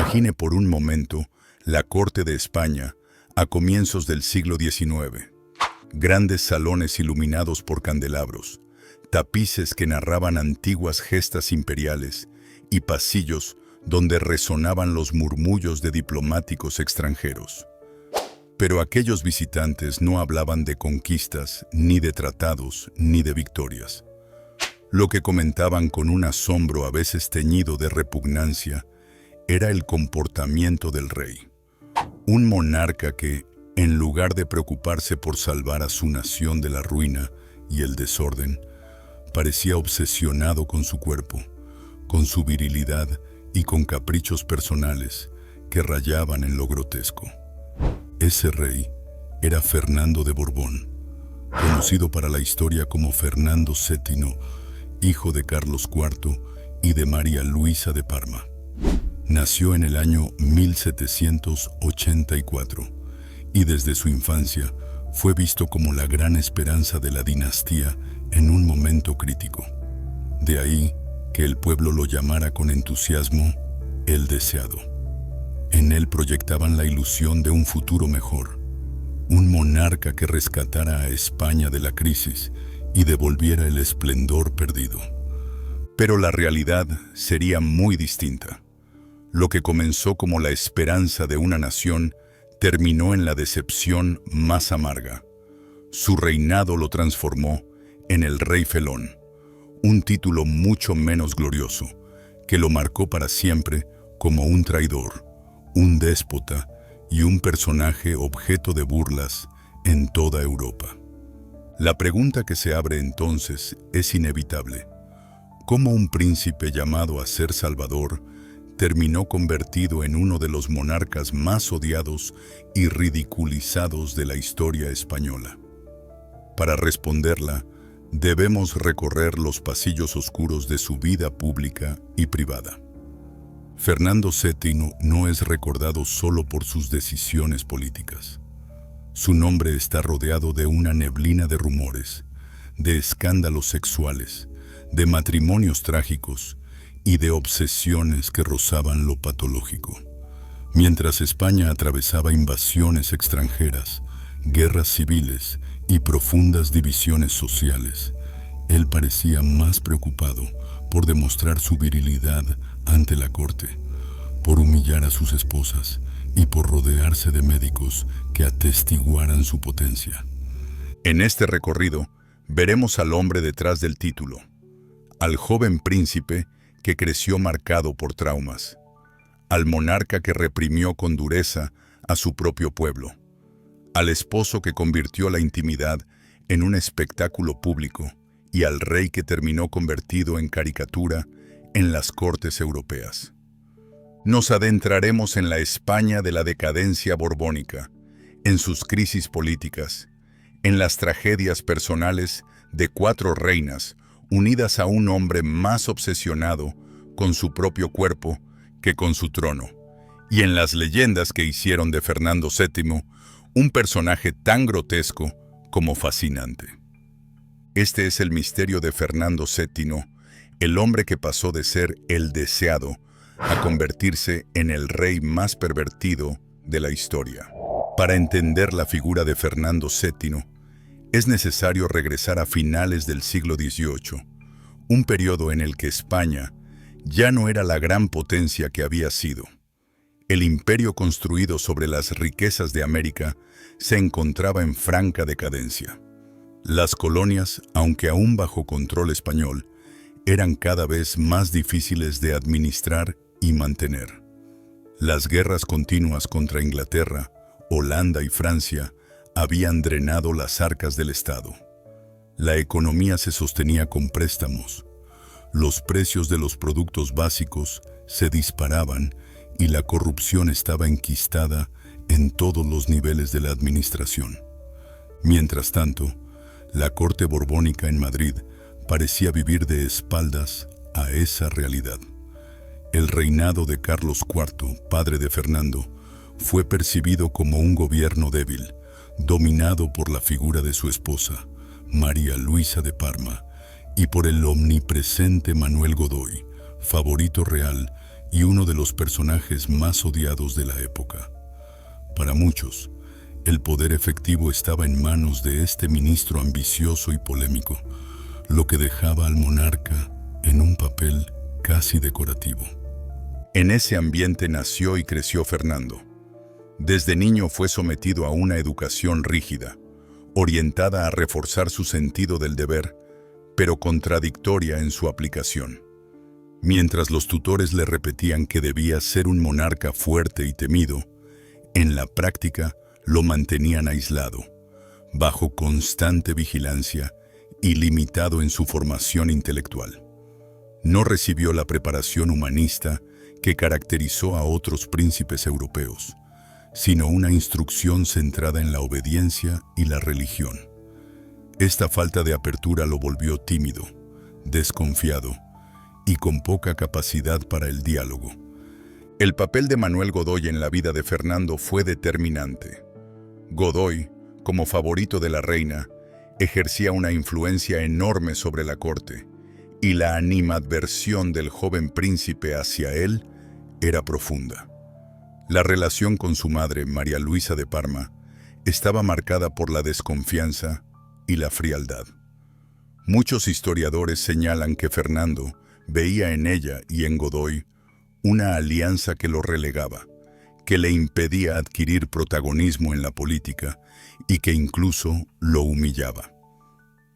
Imagine por un momento la corte de España a comienzos del siglo XIX. Grandes salones iluminados por candelabros, tapices que narraban antiguas gestas imperiales y pasillos donde resonaban los murmullos de diplomáticos extranjeros. Pero aquellos visitantes no hablaban de conquistas, ni de tratados, ni de victorias. Lo que comentaban con un asombro a veces teñido de repugnancia era el comportamiento del rey. Un monarca que, en lugar de preocuparse por salvar a su nación de la ruina y el desorden, parecía obsesionado con su cuerpo, con su virilidad y con caprichos personales que rayaban en lo grotesco. Ese rey era Fernando de Borbón, conocido para la historia como Fernando VII, hijo de Carlos IV y de María Luisa de Parma. Nació en el año 1784 y desde su infancia fue visto como la gran esperanza de la dinastía en un momento crítico. De ahí que el pueblo lo llamara con entusiasmo el deseado. En él proyectaban la ilusión de un futuro mejor, un monarca que rescatara a España de la crisis y devolviera el esplendor perdido. Pero la realidad sería muy distinta. Lo que comenzó como la esperanza de una nación terminó en la decepción más amarga. Su reinado lo transformó en el Rey Felón, un título mucho menos glorioso, que lo marcó para siempre como un traidor, un déspota y un personaje objeto de burlas en toda Europa. La pregunta que se abre entonces es inevitable. ¿Cómo un príncipe llamado a ser Salvador terminó convertido en uno de los monarcas más odiados y ridiculizados de la historia española? Para responderla, debemos recorrer los pasillos oscuros de su vida pública y privada. Fernando VII no es recordado solo por sus decisiones políticas. Su nombre está rodeado de una neblina de rumores, de escándalos sexuales, de matrimonios trágicos y de obsesiones que rozaban lo patológico. Mientras España atravesaba invasiones extranjeras, guerras civiles y profundas divisiones sociales, él parecía más preocupado por demostrar su virilidad ante la corte, por humillar a sus esposas y por rodearse de médicos que atestiguaran su potencia. En este recorrido, veremos al hombre detrás del título, al joven príncipe que creció marcado por traumas, al monarca que reprimió con dureza a su propio pueblo, al esposo que convirtió la intimidad en un espectáculo público y al rey que terminó convertido en caricatura en las cortes europeas. Nos adentraremos en la España de la decadencia borbónica, en sus crisis políticas, en las tragedias personales de 4 reinas unidas a un hombre más obsesionado con su propio cuerpo que con su trono, y en las leyendas que hicieron de Fernando VII un personaje tan grotesco como fascinante. Este es el misterio de Fernando VII, el hombre que pasó de ser el deseado a convertirse en el rey más pervertido de la historia. Para entender la figura de Fernando VII, es necesario regresar a finales del siglo XVIII, un periodo en el que España ya no era la gran potencia que había sido. El imperio construido sobre las riquezas de América se encontraba en franca decadencia. Las colonias, aunque aún bajo control español, eran cada vez más difíciles de administrar y mantener. Las guerras continuas contra Inglaterra, Holanda y Francia habían drenado las arcas del Estado. La economía se sostenía con préstamos, los precios de los productos básicos se disparaban y la corrupción estaba enquistada en todos los niveles de la administración. Mientras tanto, la corte borbónica en Madrid parecía vivir de espaldas a esa realidad. El reinado de Carlos IV, padre de Fernando, fue percibido como un gobierno débil, dominado por la figura de su esposa, María Luisa de Parma, y por el omnipresente Manuel Godoy, favorito real y uno de los personajes más odiados de la época. Para muchos, el poder efectivo estaba en manos de este ministro ambicioso y polémico, lo que dejaba al monarca en un papel casi decorativo. En ese ambiente nació y creció Fernando. Desde niño fue sometido a una educación rígida, orientada a reforzar su sentido del deber, pero contradictoria en su aplicación. Mientras los tutores le repetían que debía ser un monarca fuerte y temido, en la práctica lo mantenían aislado, bajo constante vigilancia y limitado en su formación intelectual. No recibió la preparación humanista que caracterizó a otros príncipes europeos, sino una instrucción centrada en la obediencia y la religión. Esta falta de apertura lo volvió tímido, desconfiado y con poca capacidad para el diálogo. El papel de Manuel Godoy en la vida de Fernando fue determinante. Godoy, como favorito de la reina, ejercía una influencia enorme sobre la corte, y la animadversión del joven príncipe hacia él era profunda. La relación con su madre, María Luisa de Parma, estaba marcada por la desconfianza y la frialdad. Muchos historiadores señalan que Fernando veía en ella y en Godoy una alianza que lo relegaba, que le impedía adquirir protagonismo en la política y que incluso lo humillaba.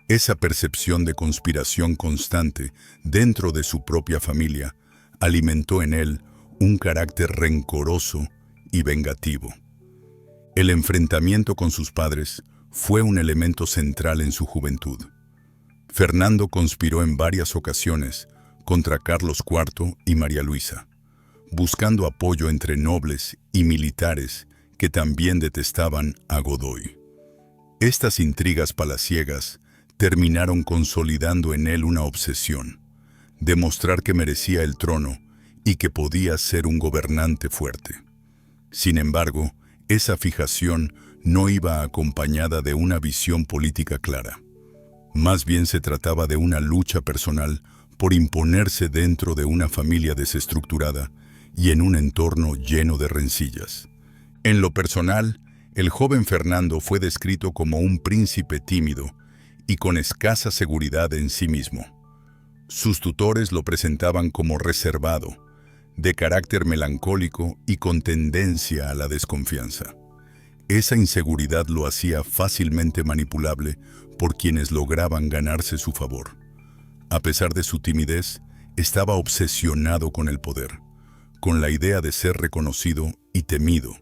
Esa percepción de conspiración constante dentro de su propia familia alimentó en él un carácter rencoroso y vengativo. El enfrentamiento con sus padres fue un elemento central en su juventud. Fernando conspiró en varias ocasiones contra Carlos IV y María Luisa, buscando apoyo entre nobles y militares que también detestaban a Godoy. Estas intrigas palaciegas terminaron consolidando en él una obsesión: demostrar que merecía el trono y que podía ser un gobernante fuerte. Sin embargo, esa fijación no iba acompañada de una visión política clara. Más bien se trataba de una lucha personal por imponerse dentro de una familia desestructurada y en un entorno lleno de rencillas. En lo personal, el joven Fernando fue descrito como un príncipe tímido y con escasa seguridad en sí mismo. Sus tutores lo presentaban como reservado, de carácter melancólico y con tendencia a la desconfianza. Esa inseguridad lo hacía fácilmente manipulable por quienes lograban ganarse su favor. A pesar de su timidez, estaba obsesionado con el poder, con la idea de ser reconocido y temido,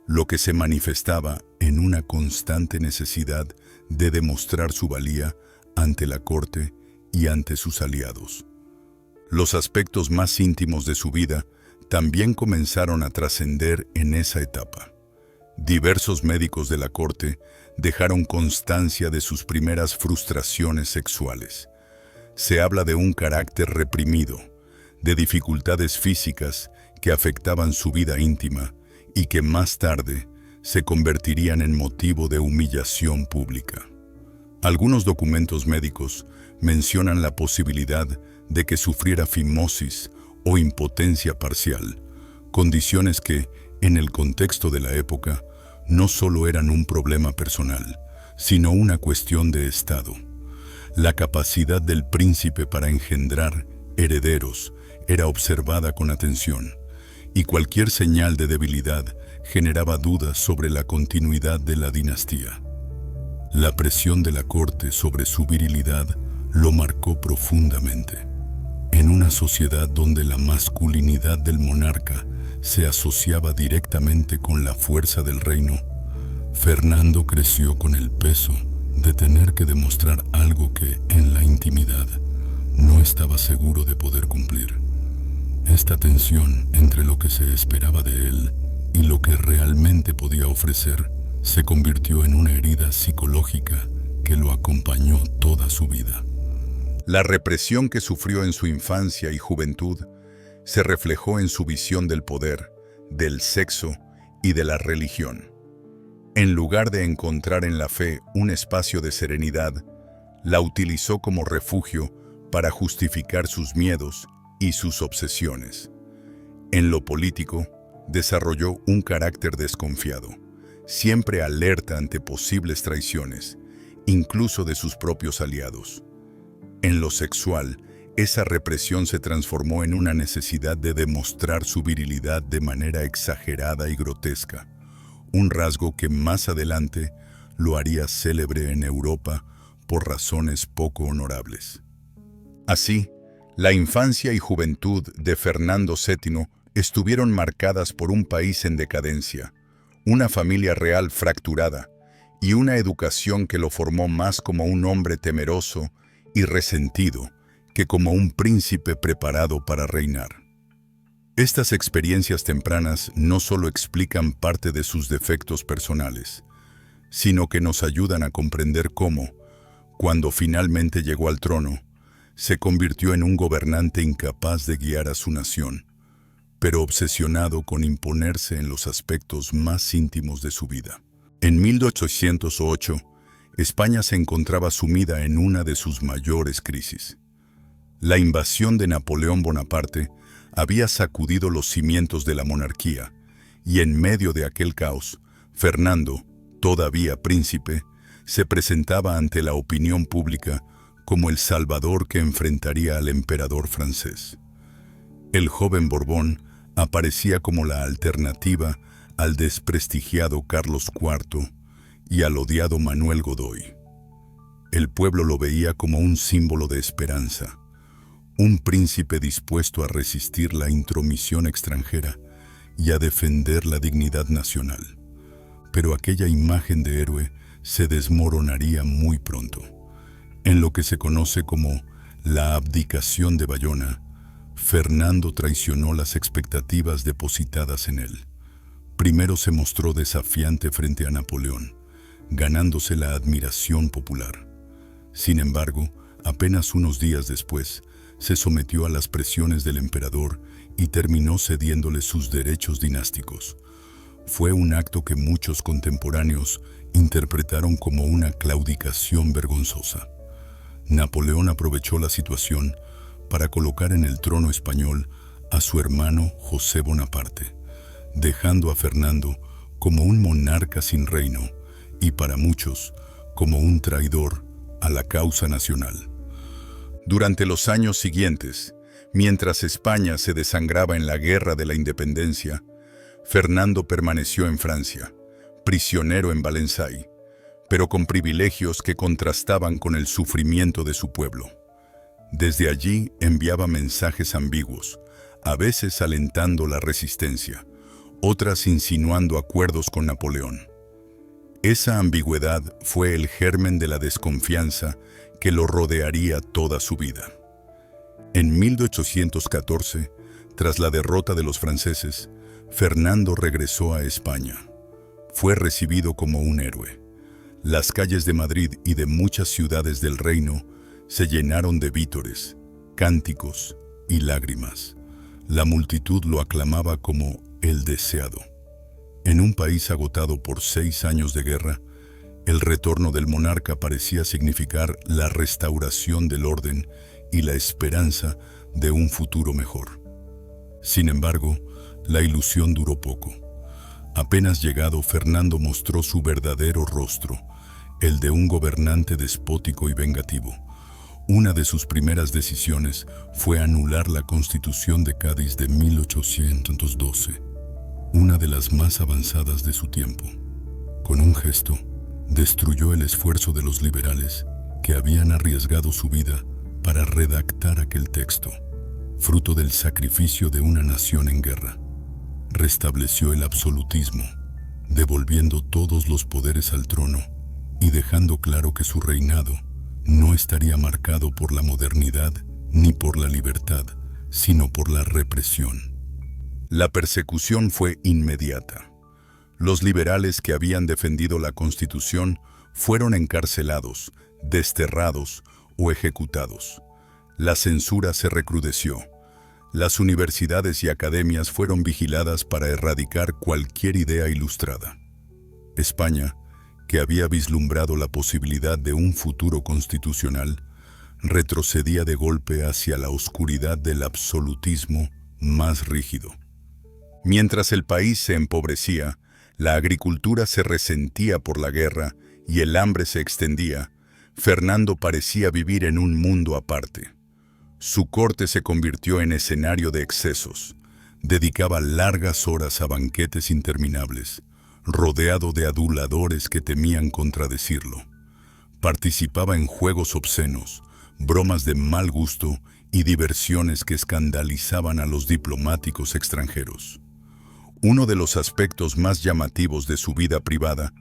lo que se manifestaba en una constante necesidad de demostrar su valía ante la corte y ante sus aliados. Los aspectos más íntimos de su vida también comenzaron a trascender en esa etapa. Diversos médicos de la corte dejaron constancia de sus primeras frustraciones sexuales. Se habla de un carácter reprimido, de dificultades físicas que afectaban su vida íntima y que más tarde se convertirían en motivo de humillación pública. Algunos documentos médicos mencionan la posibilidad de que sufriera fimosis o impotencia parcial, condiciones que, en el contexto de la época, no solo eran un problema personal, sino una cuestión de Estado. La capacidad del príncipe para engendrar herederos era observada con atención, y cualquier señal de debilidad generaba dudas sobre la continuidad de la dinastía. La presión de la corte sobre su virilidad lo marcó profundamente. En una sociedad donde la masculinidad del monarca se asociaba directamente con la fuerza del reino, Fernando creció con el peso de tener que demostrar algo que, en la intimidad, no estaba seguro de poder cumplir. Esta tensión entre lo que se esperaba de él y lo que realmente podía ofrecer se convirtió en una herida psicológica que lo acompañó toda su vida. La represión que sufrió en su infancia y juventud se reflejó en su visión del poder, del sexo y de la religión. En lugar de encontrar en la fe un espacio de serenidad, la utilizó como refugio para justificar sus miedos y sus obsesiones. En lo político, desarrolló un carácter desconfiado, siempre alerta ante posibles traiciones, incluso de sus propios aliados. En lo sexual, esa represión se transformó en una necesidad de demostrar su virilidad de manera exagerada y grotesca, un rasgo que más adelante lo haría célebre en Europa por razones poco honorables. Así, la infancia y juventud de Fernando VII estuvieron marcadas por un país en decadencia, una familia real fracturada y una educación que lo formó más como un hombre temeroso y resentido que como un príncipe preparado para reinar. Estas experiencias tempranas no solo explican parte de sus defectos personales, sino que nos ayudan a comprender cómo, cuando finalmente llegó al trono, se convirtió en un gobernante incapaz de guiar a su nación, pero obsesionado con imponerse en los aspectos más íntimos de su vida. En 1808, España se encontraba sumida en una de sus mayores crisis. La invasión de Napoleón Bonaparte había sacudido los cimientos de la monarquía, y en medio de aquel caos, Fernando, todavía príncipe, se presentaba ante la opinión pública como el salvador que enfrentaría al emperador francés. El joven Borbón aparecía como la alternativa al desprestigiado Carlos IV y al odiado Manuel Godoy. El pueblo lo veía como un símbolo de esperanza, un príncipe dispuesto a resistir la intromisión extranjera y a defender la dignidad nacional. Pero aquella imagen de héroe se desmoronaría muy pronto. En lo que se conoce como la abdicación de Bayona, Fernando traicionó las expectativas depositadas en él. Primero se mostró desafiante frente a Napoleón, ganándose la admiración popular. Sin embargo, apenas unos días después, se sometió a las presiones del emperador y terminó cediéndole sus derechos dinásticos. Fue un acto que muchos contemporáneos interpretaron como una claudicación vergonzosa. Napoleón aprovechó la situación para colocar en el trono español a su hermano José Bonaparte, dejando a Fernando como un monarca sin reino y para muchos como un traidor a la causa nacional. Durante los años siguientes, mientras España se desangraba en la Guerra de la Independencia, Fernando permaneció en Francia, prisionero en Valenciennes, pero con privilegios que contrastaban con el sufrimiento de su pueblo. Desde allí enviaba mensajes ambiguos, a veces alentando la resistencia, otras insinuando acuerdos con Napoleón. Esa ambigüedad fue el germen de la desconfianza que lo rodearía toda su vida. En 1814, tras la derrota de los franceses, Fernando regresó a España. Fue recibido como un héroe. Las calles de Madrid y de muchas ciudades del reino se llenaron de vítores, cánticos y lágrimas. La multitud lo aclamaba como el deseado. En un país agotado por 6 años de guerra, el retorno del monarca parecía significar la restauración del orden y la esperanza de un futuro mejor. Sin embargo, la ilusión duró poco. Apenas llegado, Fernando mostró su verdadero rostro, el de un gobernante despótico y vengativo. Una de sus primeras decisiones fue anular la Constitución de Cádiz de 1812, una de las más avanzadas de su tiempo. Con un gesto, destruyó el esfuerzo de los liberales que habían arriesgado su vida para redactar aquel texto, fruto del sacrificio de una nación en guerra. Restableció el absolutismo, devolviendo todos los poderes al trono y dejando claro que su reinado no estaría marcado por la modernidad ni por la libertad, sino por la represión. La persecución fue inmediata. Los liberales que habían defendido la Constitución fueron encarcelados, desterrados o ejecutados. La censura se recrudeció. Las universidades y academias fueron vigiladas para erradicar cualquier idea ilustrada. España, que había vislumbrado la posibilidad de un futuro constitucional, retrocedía de golpe hacia la oscuridad del absolutismo más rígido. Mientras el país se empobrecía, la agricultura se resentía por la guerra y el hambre se extendía, Fernando parecía vivir en un mundo aparte. Su corte se convirtió en escenario de excesos. Dedicaba largas horas a banquetes interminables, rodeado de aduladores que temían contradecirlo. Participaba en juegos obscenos, bromas de mal gusto y diversiones que escandalizaban a los diplomáticos extranjeros. Uno de los aspectos más llamativos de su vida privada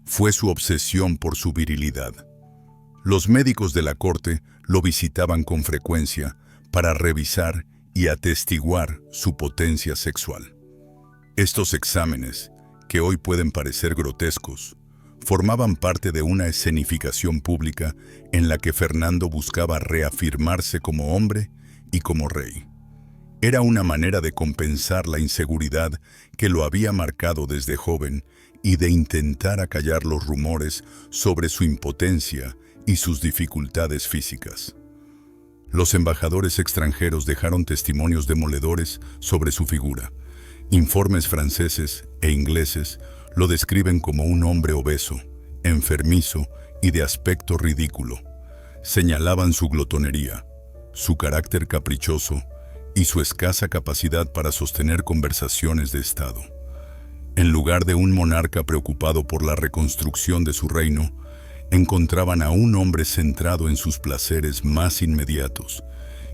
fue su obsesión por su virilidad. Los médicos de la corte lo visitaban con frecuencia para revisar y atestiguar su potencia sexual. Estos exámenes, que hoy pueden parecer grotescos, formaban parte de una escenificación pública en la que Fernando buscaba reafirmarse como hombre y como rey. Era una manera de compensar la inseguridad que lo había marcado desde joven y de intentar acallar los rumores sobre su impotencia y sus dificultades físicas. Los embajadores extranjeros dejaron testimonios demoledores sobre su figura. Informes franceses e ingleses lo describen como un hombre obeso, enfermizo y de aspecto ridículo. Señalaban su glotonería, su carácter caprichoso y su escasa capacidad para sostener conversaciones de Estado. En lugar de un monarca preocupado por la reconstrucción de su reino, encontraban a un hombre centrado en sus placeres más inmediatos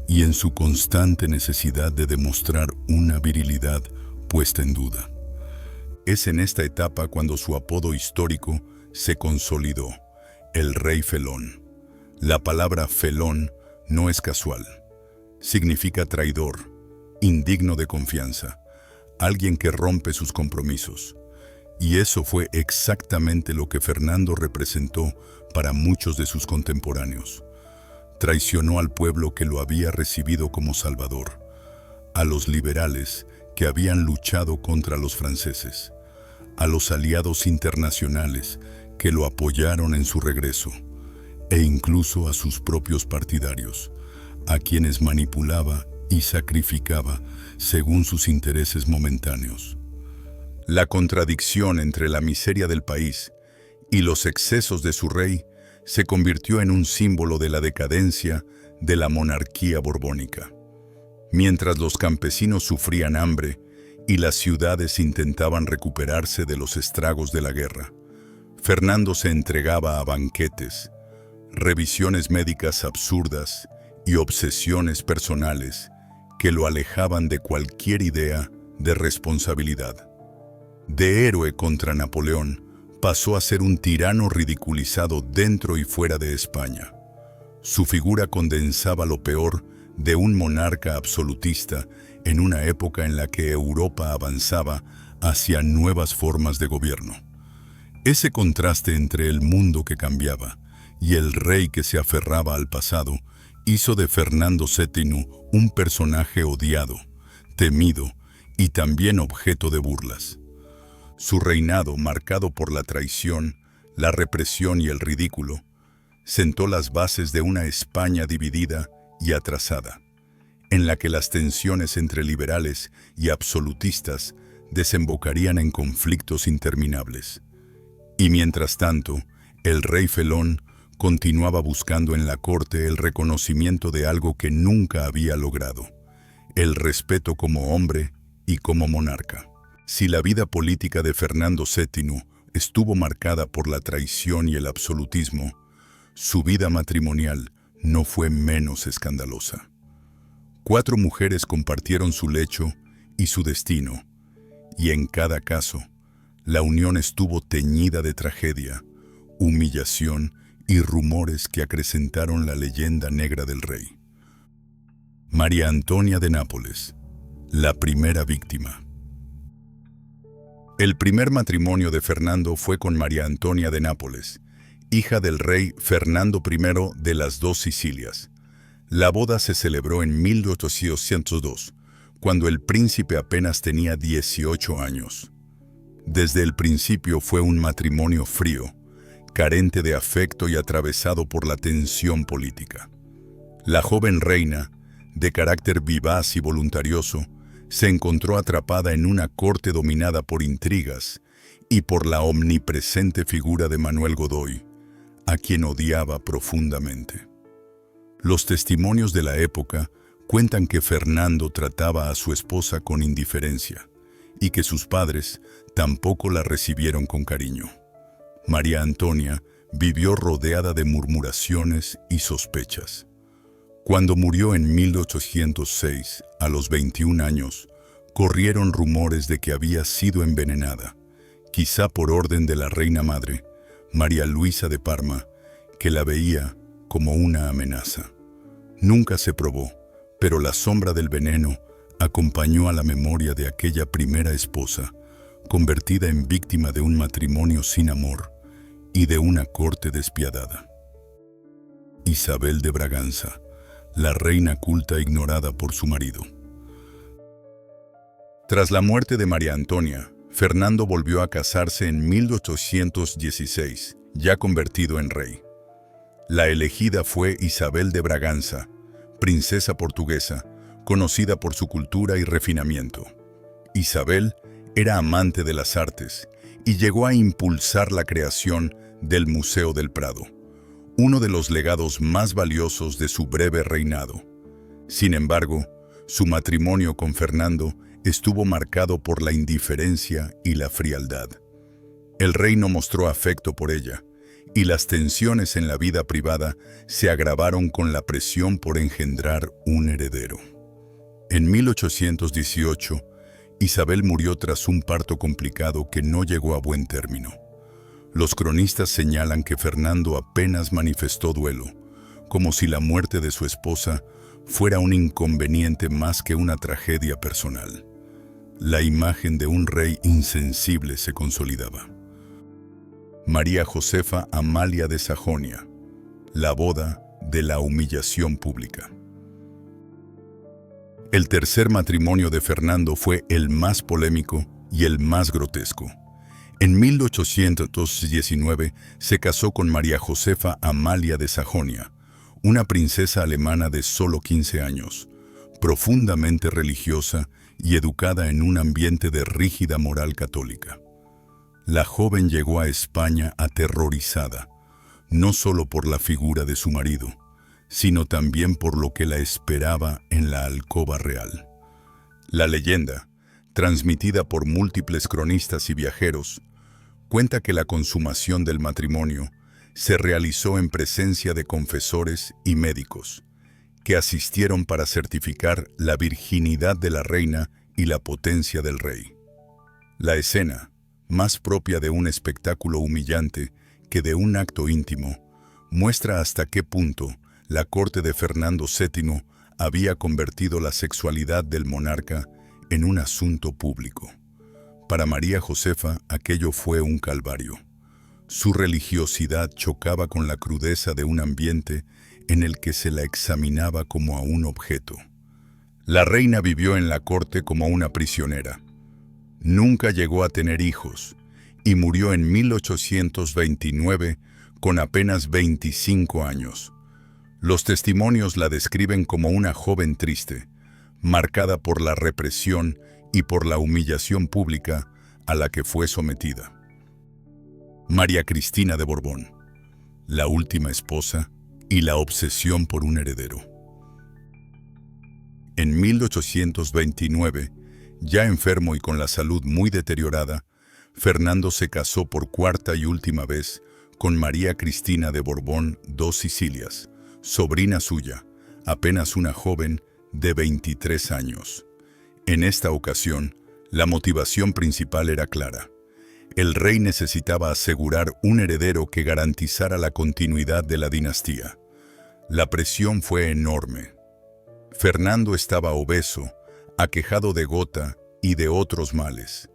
y en su constante necesidad de demostrar una virilidad puesta en duda. Es en esta etapa cuando su apodo histórico se consolidó, el Rey Felón. La palabra felón no es casual. Significa traidor, indigno de confianza, alguien que rompe sus compromisos. Y eso fue exactamente lo que Fernando representó para muchos de sus contemporáneos. Traicionó al pueblo que lo había recibido como salvador, a los liberales que habían luchado contra los franceses, a los aliados internacionales que lo apoyaron en su regreso, e incluso a sus propios partidarios, a quienes manipulaba y sacrificaba según sus intereses momentáneos. La contradicción entre la miseria del país y los excesos de su rey se convirtió en un símbolo de la decadencia de la monarquía borbónica. Mientras los campesinos sufrían hambre y las ciudades intentaban recuperarse de los estragos de la guerra, Fernando se entregaba a banquetes, revisiones médicas absurdas y obsesiones personales que lo alejaban de cualquier idea de responsabilidad. De héroe contra Napoleón, pasó a ser un tirano ridiculizado dentro y fuera de España. Su figura condensaba lo peor de un monarca absolutista en una época en la que Europa avanzaba hacia nuevas formas de gobierno. Ese contraste entre el mundo que cambiaba y el rey que se aferraba al pasado hizo de Fernando VII un personaje odiado, temido y también objeto de burlas. Su reinado, marcado por la traición, la represión y el ridículo, sentó las bases de una España dividida y atrasada, en la que las tensiones entre liberales y absolutistas desembocarían en conflictos interminables. Y mientras tanto, el rey Felón continuaba buscando en la corte el reconocimiento de algo que nunca había logrado, el respeto como hombre y como monarca. Si la vida política de Fernando VII estuvo marcada por la traición y el absolutismo, su vida matrimonial no fue menos escandalosa. 4 mujeres compartieron su lecho y su destino, y en cada caso, la unión estuvo teñida de tragedia, humillación y rumores que acrecentaron la leyenda negra del rey. María Antonia de Nápoles, la primera víctima. El primer matrimonio de Fernando fue con María Antonia de Nápoles, hija del rey Fernando I de las Dos Sicilias. La boda se celebró en 1802, cuando el príncipe apenas tenía 18 años. Desde el principio fue un matrimonio frío, carente de afecto y atravesado por la tensión política. La joven reina, de carácter vivaz y voluntarioso, se encontró atrapada en una corte dominada por intrigas y por la omnipresente figura de Manuel Godoy, a quien odiaba profundamente. Los testimonios de la época cuentan que Fernando trataba a su esposa con indiferencia y que sus padres tampoco la recibieron con cariño. María Antonia vivió rodeada de murmuraciones y sospechas. Cuando murió en 1806, a los 21 años, corrieron rumores de que había sido envenenada, quizá por orden de la reina madre, María Luisa de Parma, que la veía como una amenaza. Nunca se probó, pero la sombra del veneno acompañó a la memoria de aquella primera esposa, convertida en víctima de un matrimonio sin amor y de una corte despiadada. Isabel de Braganza, la reina culta ignorada por su marido. Tras la muerte de María Antonia, Fernando volvió a casarse en 1816, ya convertido en rey. La elegida fue Isabel de Braganza, princesa portuguesa, conocida por su cultura y refinamiento. Isabel era amante de las artes y llegó a impulsar la creación del Museo del Prado, uno de los legados más valiosos de su breve reinado. Sin embargo, su matrimonio con Fernando estuvo marcado por la indiferencia y la frialdad. El rey no mostró afecto por ella, y las tensiones en la vida privada se agravaron con la presión por engendrar un heredero. En 1818, Isabel murió tras un parto complicado que no llegó a buen término. Los cronistas señalan que Fernando apenas manifestó duelo, como si la muerte de su esposa fuera un inconveniente más que una tragedia personal. La imagen de un rey insensible se consolidaba. María Josefa Amalia de Sajonia, la boda de la humillación pública. El tercer matrimonio de Fernando fue el más polémico y el más grotesco. En 1819 se casó con María Josefa Amalia de Sajonia, una princesa alemana de solo 15 años, profundamente religiosa y educada en un ambiente de rígida moral católica. La joven llegó a España aterrorizada, no solo por la figura de su marido, sino también por lo que la esperaba en la alcoba real. La leyenda, transmitida por múltiples cronistas y viajeros, cuenta que la consumación del matrimonio se realizó en presencia de confesores y médicos, que asistieron para certificar la virginidad de la reina y la potencia del rey. La escena, más propia de un espectáculo humillante que de un acto íntimo, muestra hasta qué punto la corte de Fernando VII había convertido la sexualidad del monarca en un asunto público. Para María Josefa aquello fue un calvario. Su religiosidad chocaba con la crudeza de un ambiente en el que se la examinaba como a un objeto. La reina vivió en la corte como una prisionera. Nunca llegó a tener hijos y murió en 1829 con apenas 25 años. Los testimonios la describen como una joven triste, marcada por la represión y por la humillación pública a la que fue sometida. María Cristina de Borbón, la última esposa y la obsesión por un heredero. En 1829, ya enfermo y con la salud muy deteriorada, Fernando se casó por cuarta y última vez con María Cristina de Borbón dos Sicilias, sobrina suya, apenas una joven de 23 años. En esta ocasión, la motivación principal era clara. El rey necesitaba asegurar un heredero que garantizara la continuidad de la dinastía. La presión fue enorme. Fernando estaba obeso, aquejado de gota y de otros males,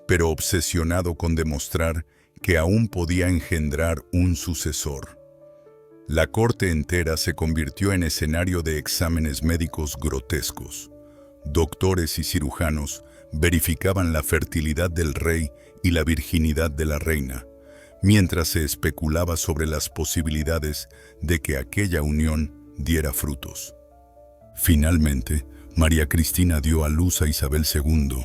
pero obsesionado con demostrar que aún podía engendrar un sucesor. La corte entera se convirtió en escenario de exámenes médicos grotescos. Doctores y cirujanos verificaban la fertilidad del rey y la virginidad de la reina, mientras se especulaba sobre las posibilidades de que aquella unión diera frutos. Finalmente, María Cristina dio a luz a Isabel II,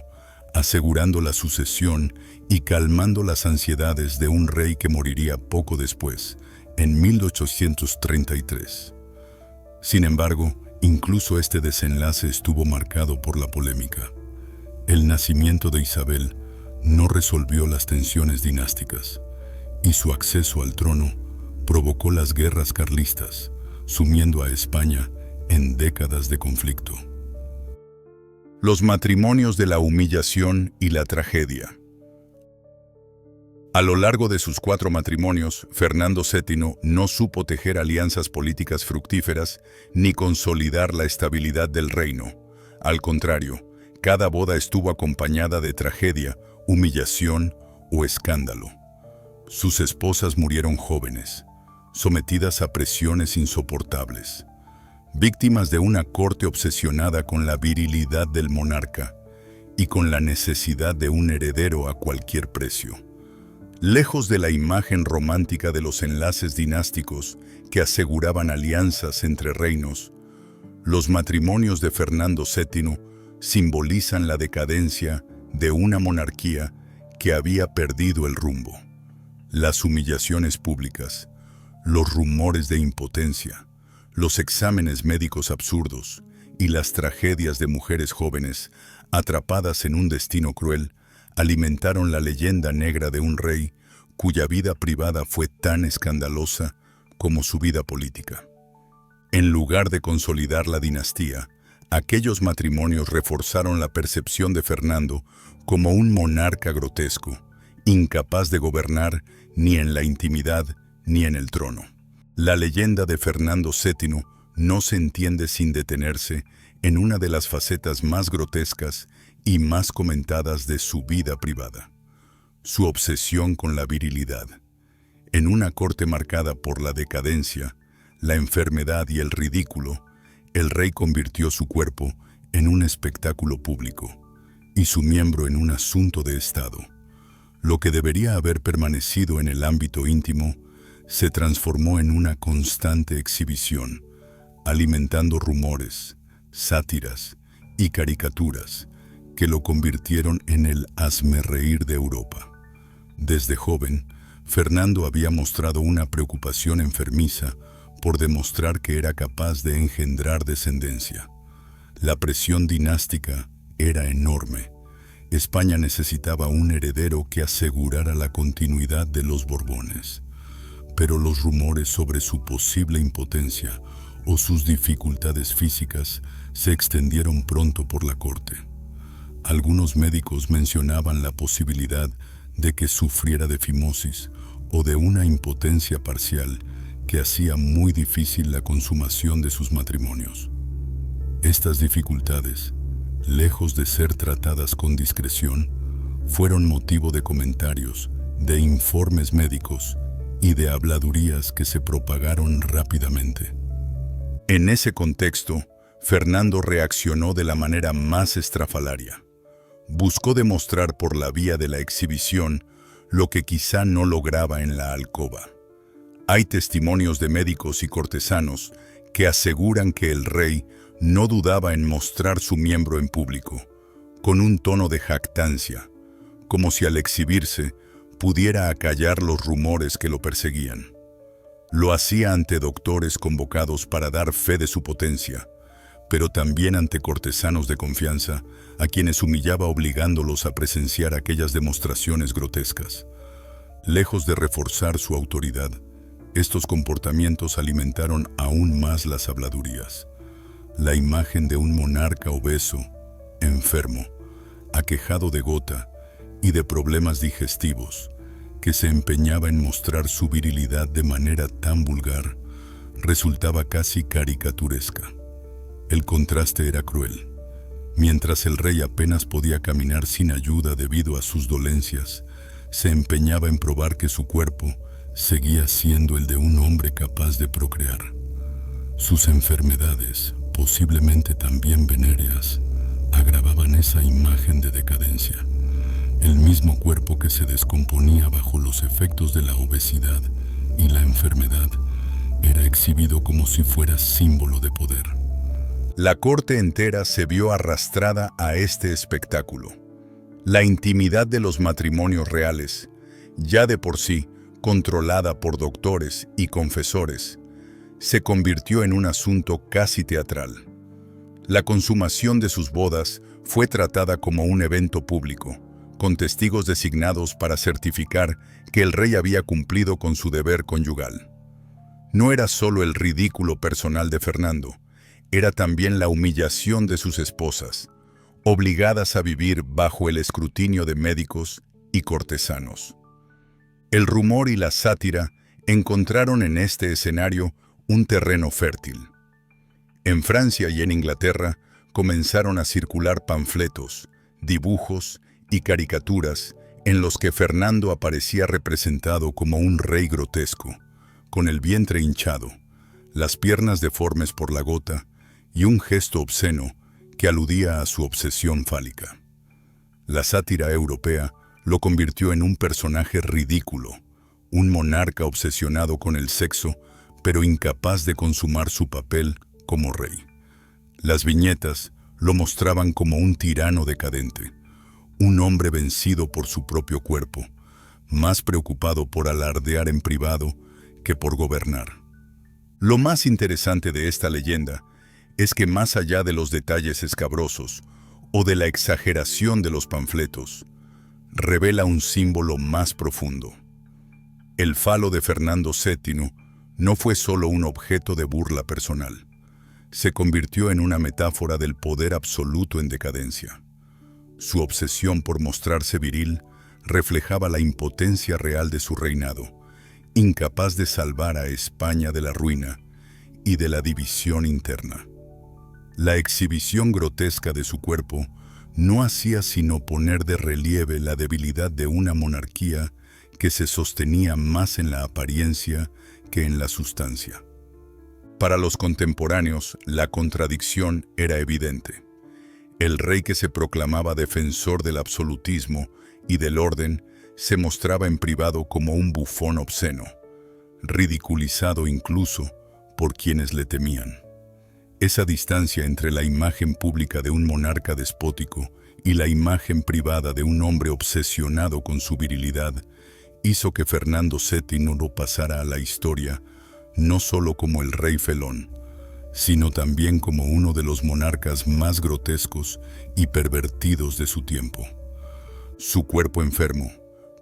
asegurando la sucesión y calmando las ansiedades de un rey que moriría poco después, en 1833. Sin embargo, incluso este desenlace estuvo marcado por la polémica. El nacimiento de Isabel no resolvió las tensiones dinásticas, y su acceso al trono provocó las guerras carlistas, sumiendo a España en décadas de conflicto. Los matrimonios de la humillación y la tragedia. A lo largo de sus 4 matrimonios, Fernando VII no supo tejer alianzas políticas fructíferas ni consolidar la estabilidad del reino. Al contrario, cada boda estuvo acompañada de tragedia, humillación o escándalo. Sus esposas murieron jóvenes, sometidas a presiones insoportables, víctimas de una corte obsesionada con la virilidad del monarca y con la necesidad de un heredero a cualquier precio. Lejos de la imagen romántica de los enlaces dinásticos que aseguraban alianzas entre reinos, los matrimonios de Fernando VII simbolizan la decadencia de una monarquía que había perdido el rumbo. Las humillaciones públicas, los rumores de impotencia, los exámenes médicos absurdos y las tragedias de mujeres jóvenes atrapadas en un destino cruel alimentaron la leyenda negra de un rey cuya vida privada fue tan escandalosa como su vida política. En lugar de consolidar la dinastía, aquellos matrimonios reforzaron la percepción de Fernando como un monarca grotesco, incapaz de gobernar ni en la intimidad ni en el trono. La leyenda de Fernando VII no se entiende sin detenerse en una de las facetas más grotescas y más comentadas de su vida privada: su obsesión con la virilidad. En una corte marcada por la decadencia, la enfermedad y el ridículo, el rey convirtió su cuerpo en un espectáculo público y su miembro en un asunto de Estado. Lo que debería haber permanecido en el ámbito íntimo se transformó en una constante exhibición, alimentando rumores, sátiras y caricaturas que lo convirtieron en el hazmerreír de Europa. Desde joven, Fernando había mostrado una preocupación enfermiza por demostrar que era capaz de engendrar descendencia. La presión dinástica era enorme. España necesitaba un heredero que asegurara la continuidad de los Borbones. Pero los rumores sobre su posible impotencia o sus dificultades físicas se extendieron pronto por la corte. Algunos médicos mencionaban la posibilidad de que sufriera de fimosis o de una impotencia parcial que hacía muy difícil la consumación de sus matrimonios. Estas dificultades, lejos de ser tratadas con discreción, fueron motivo de comentarios, de informes médicos y de habladurías que se propagaron rápidamente. En ese contexto, Fernando reaccionó de la manera más estrafalaria. Buscó demostrar por la vía de la exhibición lo que quizá no lograba en la alcoba. Hay testimonios de médicos y cortesanos que aseguran que el rey no dudaba en mostrar su miembro en público, con un tono de jactancia, como si al exhibirse pudiera acallar los rumores que lo perseguían. Lo hacía ante doctores convocados para dar fe de su potencia, pero también ante cortesanos de confianza, a quienes humillaba obligándolos a presenciar aquellas demostraciones grotescas. Lejos de reforzar su autoridad, estos comportamientos alimentaron aún más las habladurías. La imagen de un monarca obeso, enfermo, aquejado de gota y de problemas digestivos, que se empeñaba en mostrar su virilidad de manera tan vulgar, resultaba casi caricaturesca. El contraste era cruel. Mientras el rey apenas podía caminar sin ayuda debido a sus dolencias, se empeñaba en probar que su cuerpo seguía siendo el de un hombre capaz de procrear. Sus enfermedades, posiblemente también venéreas, agravaban esa imagen de decadencia. El mismo cuerpo que se descomponía bajo los efectos de la obesidad y la enfermedad era exhibido como si fuera símbolo de poder. La corte entera se vio arrastrada a este espectáculo. La intimidad de los matrimonios reales, ya de por sí controlada por doctores y confesores, se convirtió en un asunto casi teatral. La consumación de sus bodas fue tratada como un evento público, con testigos designados para certificar que el rey había cumplido con su deber conyugal. No era solo el ridículo personal de Fernando, era también la humillación de sus esposas, obligadas a vivir bajo el escrutinio de médicos y cortesanos. El rumor y la sátira encontraron en este escenario un terreno fértil. En Francia y en Inglaterra comenzaron a circular panfletos, dibujos y caricaturas en los que Fernando aparecía representado como un rey grotesco, con el vientre hinchado, las piernas deformes por la gota y un gesto obsceno que aludía a su obsesión fálica. La sátira europea lo convirtió en un personaje ridículo, un monarca obsesionado con el sexo, pero incapaz de consumar su papel como rey. Las viñetas lo mostraban como un tirano decadente, un hombre vencido por su propio cuerpo, más preocupado por alardear en privado que por gobernar. Lo más interesante de esta leyenda es que más allá de los detalles escabrosos o de la exageración de los panfletos, revela un símbolo más profundo. El falo de Fernando VII no fue solo un objeto de burla personal. Se convirtió en una metáfora del poder absoluto en decadencia. Su obsesión por mostrarse viril reflejaba la impotencia real de su reinado, incapaz de salvar a España de la ruina y de la división interna. La exhibición grotesca de su cuerpo no hacía sino poner de relieve la debilidad de una monarquía que se sostenía más en la apariencia que en la sustancia. Para los contemporáneos, la contradicción era evidente. El rey que se proclamaba defensor del absolutismo y del orden se mostraba en privado como un bufón obsceno, ridiculizado incluso por quienes le temían. Esa distancia entre la imagen pública de un monarca despótico y la imagen privada de un hombre obsesionado con su virilidad hizo que Fernando VII no pasara a la historia no solo como el rey felón, sino también como uno de los monarcas más grotescos y pervertidos de su tiempo. Su cuerpo enfermo,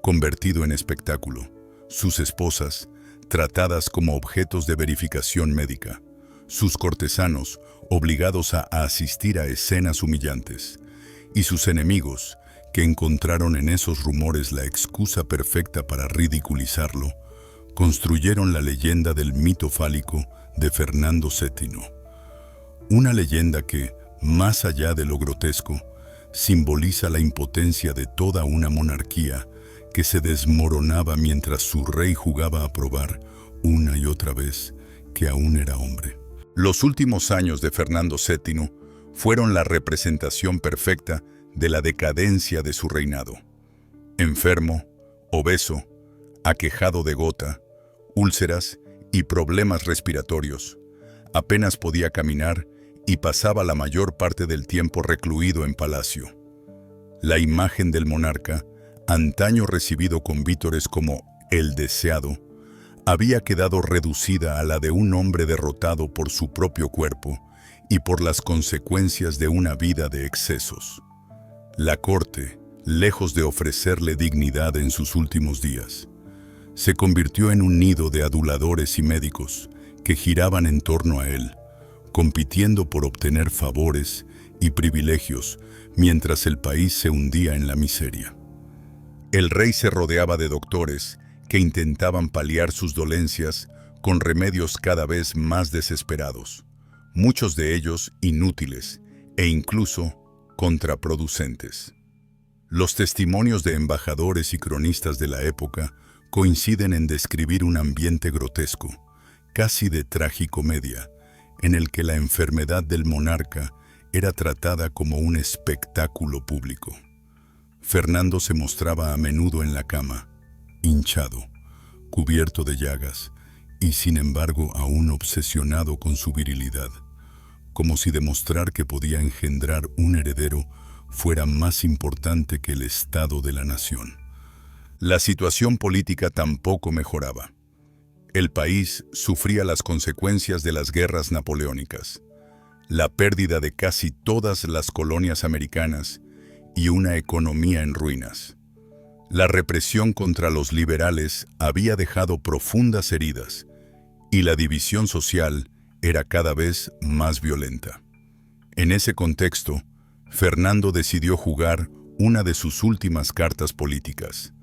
convertido en espectáculo, sus esposas, tratadas como objetos de verificación médica, sus cortesanos, obligados a asistir a escenas humillantes, y sus enemigos, que encontraron en esos rumores la excusa perfecta para ridiculizarlo, construyeron la leyenda del mito fálico de Fernando VII. Una leyenda que, más allá de lo grotesco, simboliza la impotencia de toda una monarquía que se desmoronaba mientras su rey jugaba a probar una y otra vez que aún era hombre. Los últimos años de Fernando VII fueron la representación perfecta de la decadencia de su reinado. Enfermo, obeso, aquejado de gota, úlceras y problemas respiratorios, apenas podía caminar y pasaba la mayor parte del tiempo recluido en palacio. La imagen del monarca, antaño recibido con vítores como el deseado, había quedado reducida a la de un hombre derrotado por su propio cuerpo y por las consecuencias de una vida de excesos. La corte, lejos de ofrecerle dignidad en sus últimos días, se convirtió en un nido de aduladores y médicos que giraban en torno a él, compitiendo por obtener favores y privilegios mientras el país se hundía en la miseria. El rey se rodeaba de doctores que intentaban paliar sus dolencias con remedios cada vez más desesperados, muchos de ellos inútiles e incluso contraproducentes. Los testimonios de embajadores y cronistas de la época coinciden en describir un ambiente grotesco, casi de tragicomedia, en el que la enfermedad del monarca era tratada como un espectáculo público. Fernando se mostraba a menudo en la cama, hinchado, cubierto de llagas y sin embargo aún obsesionado con su virilidad, como si demostrar que podía engendrar un heredero fuera más importante que el estado de la nación. La situación política tampoco mejoraba. El país sufría las consecuencias de las guerras napoleónicas, la pérdida de casi todas las colonias americanas y una economía en ruinas. La represión contra los liberales había dejado profundas heridas y la división social era cada vez más violenta. En ese contexto, Fernando decidió jugar una de sus últimas cartas políticas: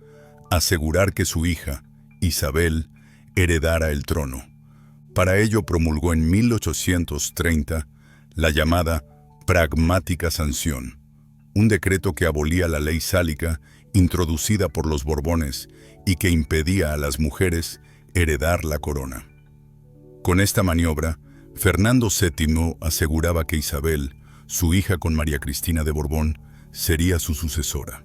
asegurar que su hija, Isabel, heredara el trono. Para ello promulgó en 1830 la llamada Pragmática Sanción, un decreto que abolía la ley sálica introducida por los Borbones y que impedía a las mujeres heredar la corona. Con esta maniobra, Fernando VII aseguraba que Isabel, su hija con María Cristina de Borbón, sería su sucesora.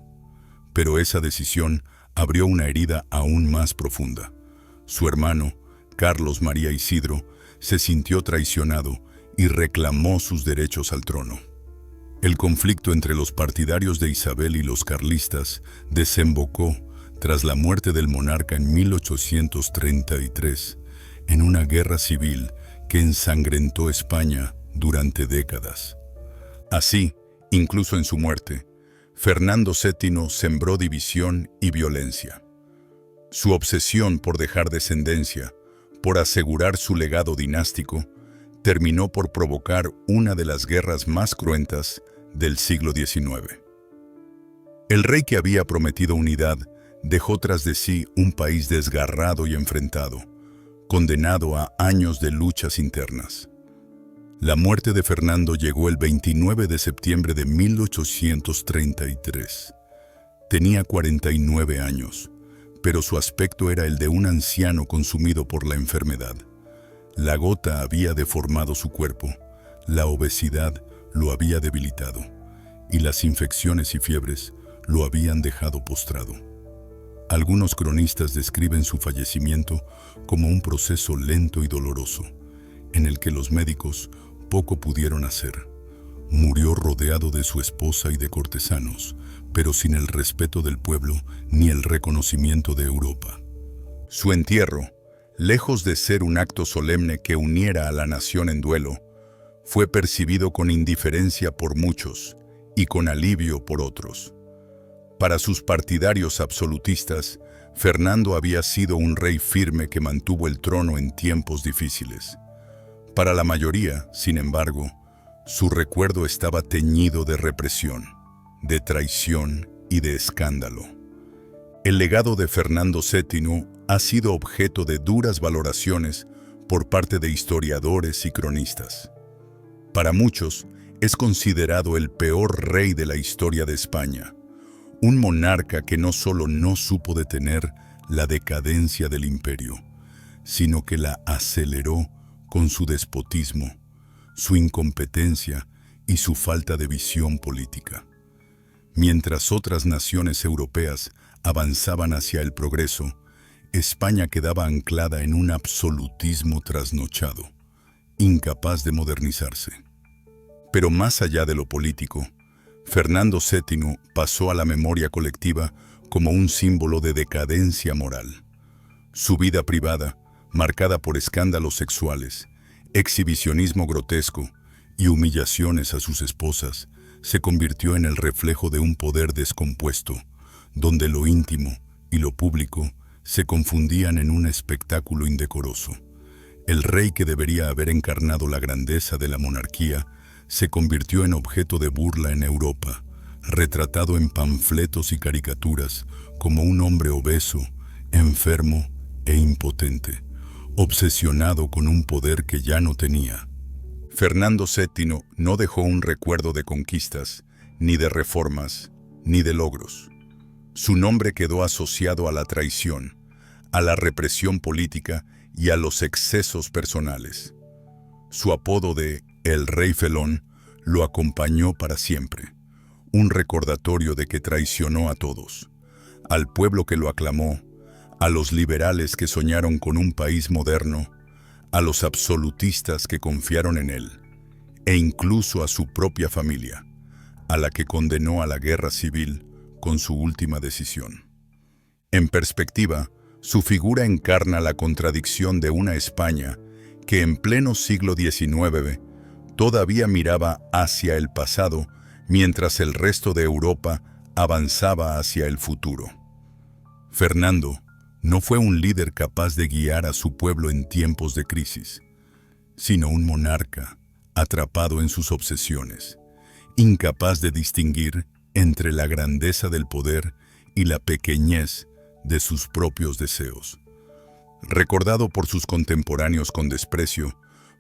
Pero esa decisión abrió una herida aún más profunda. Su hermano, Carlos María Isidro, se sintió traicionado y reclamó sus derechos al trono. El conflicto entre los partidarios de Isabel y los carlistas desembocó, tras la muerte del monarca en 1833, en una guerra civil que ensangrentó España durante décadas. Así, incluso en su muerte, Fernando VII sembró división y violencia. Su obsesión por dejar descendencia, por asegurar su legado dinástico, terminó por provocar una de las guerras más cruentas del siglo XIX. El rey que había prometido unidad dejó tras de sí un país desgarrado y enfrentado, condenado a años de luchas internas. La muerte de Fernando llegó el 29 de septiembre de 1833. Tenía 49 años, pero su aspecto era el de un anciano consumido por la enfermedad. La gota había deformado su cuerpo, la obesidad lo había debilitado, y las infecciones y fiebres lo habían dejado postrado. Algunos cronistas describen su fallecimiento como un proceso lento y doloroso, en el que los médicos poco pudieron hacer. Murió rodeado de su esposa y de cortesanos, pero sin el respeto del pueblo ni el reconocimiento de Europa. Su entierro, lejos de ser un acto solemne que uniera a la nación en duelo, fue percibido con indiferencia por muchos y con alivio por otros. Para sus partidarios absolutistas, Fernando había sido un rey firme que mantuvo el trono en tiempos difíciles. Para la mayoría, sin embargo, su recuerdo estaba teñido de represión, de traición y de escándalo. El legado de Fernando VII ha sido objeto de duras valoraciones por parte de historiadores y cronistas. Para muchos, es considerado el peor rey de la historia de España, un monarca que no solo no supo detener la decadencia del imperio, sino que la aceleró con su despotismo, su incompetencia y su falta de visión política. Mientras otras naciones europeas avanzaban hacia el progreso, España quedaba anclada en un absolutismo trasnochado, incapaz de modernizarse. Pero más allá de lo político, Fernando VII pasó a la memoria colectiva como un símbolo de decadencia moral. Su vida privada, marcada por escándalos sexuales, exhibicionismo grotesco y humillaciones a sus esposas, se convirtió en el reflejo de un poder descompuesto, donde lo íntimo y lo público se confundían en un espectáculo indecoroso. El rey que debería haber encarnado la grandeza de la monarquía se convirtió en objeto de burla en Europa, retratado en panfletos y caricaturas como un hombre obeso, enfermo e impotente, obsesionado con un poder que ya no tenía. Fernando VII no dejó un recuerdo de conquistas, ni de reformas, ni de logros. Su nombre quedó asociado a la traición, a la represión política y a los excesos personales. Su apodo de El Rey Felón lo acompañó para siempre, un recordatorio de que traicionó a todos, al pueblo que lo aclamó, a los liberales que soñaron con un país moderno, a los absolutistas que confiaron en él. e incluso a su propia familia, a la que condenó a la guerra civil con su última decisión. En perspectiva, su figura encarna la contradicción de una España que en pleno siglo XIX todavía miraba hacia el pasado mientras el resto de Europa avanzaba hacia el futuro. Fernando no fue un líder capaz de guiar a su pueblo en tiempos de crisis, sino un monarca atrapado en sus obsesiones, incapaz de distinguir entre la grandeza del poder y la pequeñez de sus propios deseos. Recordado por sus contemporáneos con desprecio,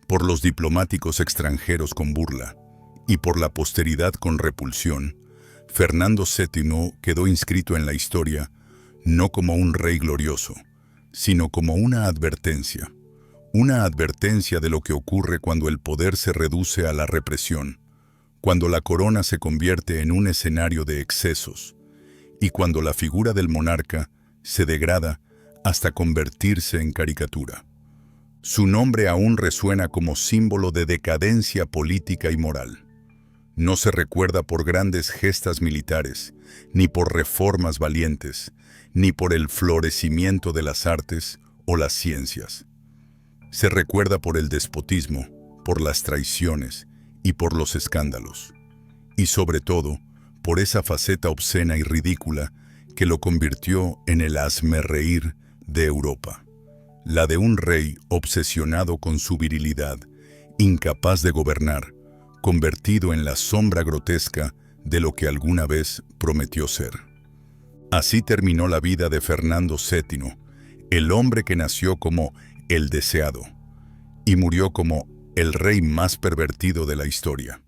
por los diplomáticos extranjeros con burla y por la posteridad con repulsión, Fernando VII quedó inscrito en la historia no como un rey glorioso, sino como una advertencia de lo que ocurre cuando el poder se reduce a la represión, cuando la corona se convierte en un escenario de excesos y cuando la figura del monarca se degrada hasta convertirse en caricatura. Su nombre aún resuena como símbolo de decadencia política y moral. No se recuerda por grandes gestas militares, ni por reformas valientes, ni por el florecimiento de las artes o las ciencias. Se recuerda por el despotismo, por las traiciones y por los escándalos. Y sobre todo, por esa faceta obscena y ridícula que lo convirtió en el hazmerreír de Europa. La de un rey obsesionado con su virilidad, incapaz de gobernar, convertido en la sombra grotesca de lo que alguna vez prometió ser. Así terminó la vida de Fernando VII, el hombre que nació como el deseado y murió como el rey más pervertido de la historia.